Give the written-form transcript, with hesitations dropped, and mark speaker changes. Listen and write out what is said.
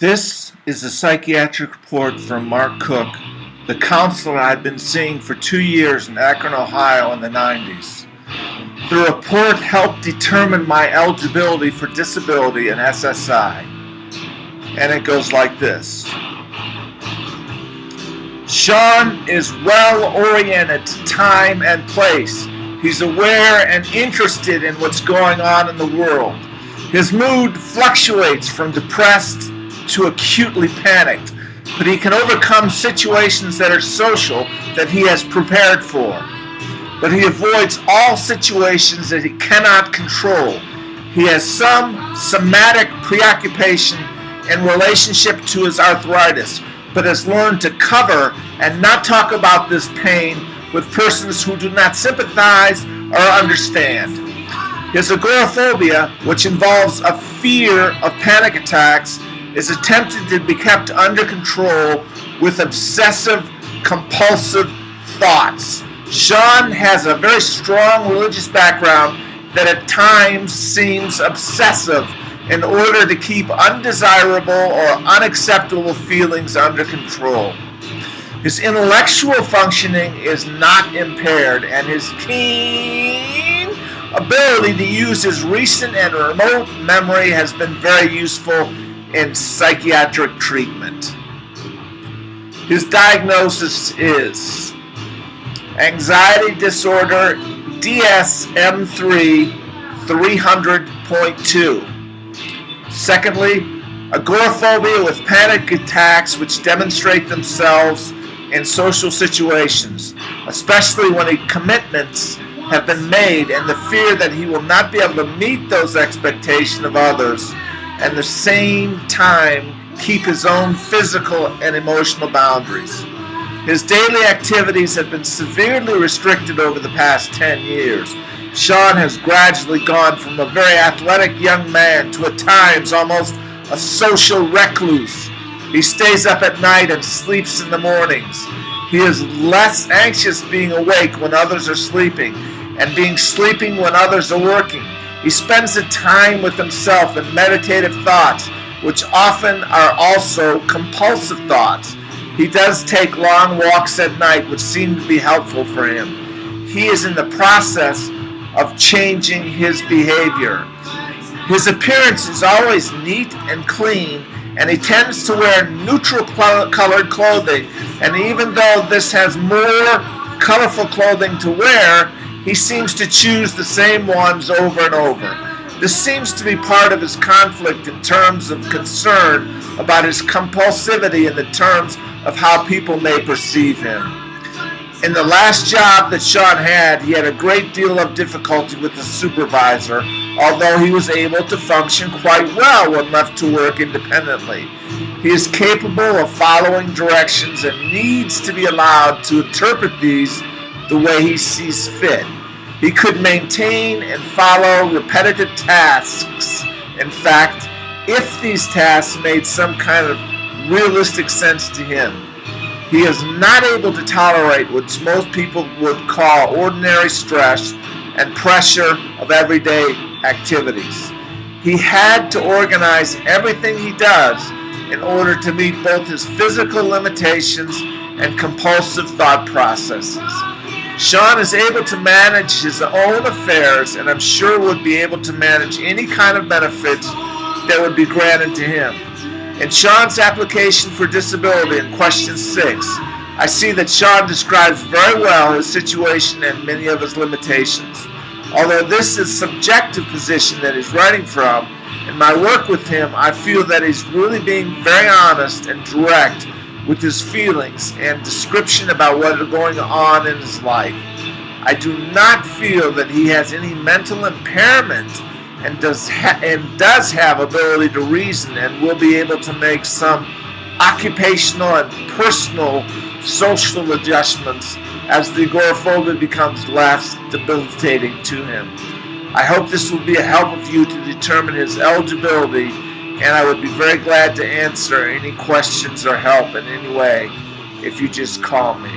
Speaker 1: This is a psychiatric report from Mark Cook, the counselor I'd been seeing for 2 years in Akron, Ohio in the 90s. The report helped determine my eligibility for disability and SSI. And it goes like this. Sean is well-oriented to time and place. He's aware and interested in what's going on in the world. His mood fluctuates from depressed to acutely panicked, but he can overcome situations that are social that he has prepared for. But he avoids all situations that he cannot control. He has some somatic preoccupation in relationship to his arthritis, but has learned to cover and not talk about this pain with persons who do not sympathize or understand. His agoraphobia, which involves a fear of panic attacks, is attempted to be kept under control with obsessive compulsive thoughts. Sean has a very strong religious background that at times seems obsessive in order to keep undesirable or unacceptable feelings under control. His intellectual functioning is not impaired, and his keen ability to use his recent and remote memory has been very useful in psychiatric treatment. His diagnosis is anxiety disorder DSM-3 300.2. Secondly, agoraphobia with panic attacks which demonstrate themselves in social situations, especially when commitments have been made and the fear that he will not be able to meet those expectations of others and at the same time keep his own physical and emotional boundaries. His daily activities have been severely restricted over the past 10 years. Sean has gradually gone from a very athletic young man to at times almost a social recluse. He stays up at night and sleeps in the mornings. He is less anxious being awake when others are sleeping and being sleeping when others are working. He spends the time with himself in meditative thoughts, which often are also compulsive thoughts. He does take long walks at night, which seem to be helpful for him. He is in the process of changing his behavior. His appearance is always neat and clean, and he tends to wear neutral colored clothing. And even though this has more colorful clothing to wear, he seems to choose the same ones over and over. This seems to be part of his conflict in terms of concern about his compulsivity in the terms of how people may perceive him. In the last job that Sean had, he had a great deal of difficulty with his supervisor, although he was able to function quite well when left to work independently. He is capable of following directions and needs to be allowed to interpret these the way he sees fit. He could maintain and follow repetitive tasks. In fact, if these tasks made some kind of realistic sense to him. He is not able to tolerate what most people would call ordinary stress and pressure of everyday activities. He had to organize everything he does in order to meet both his physical limitations and compulsive thought processes. Sean is able to manage his own affairs, and I'm sure would be able to manage any kind of benefits that would be granted to him. In Sean's application for disability in question 6, I see that Sean describes very well his situation and many of his limitations. Although this is a subjective position that he's writing from, in my work with him, I feel that he's really being very honest and direct with his feelings and description about what is going on in his life. I do not feel that he has any mental impairment and does have ability to reason and will be able to make some occupational and personal social adjustments as the agoraphobia becomes less debilitating to him. I hope this will be a help of you to determine his eligibility, and I would be very glad to answer any questions or help in any way if you just call me.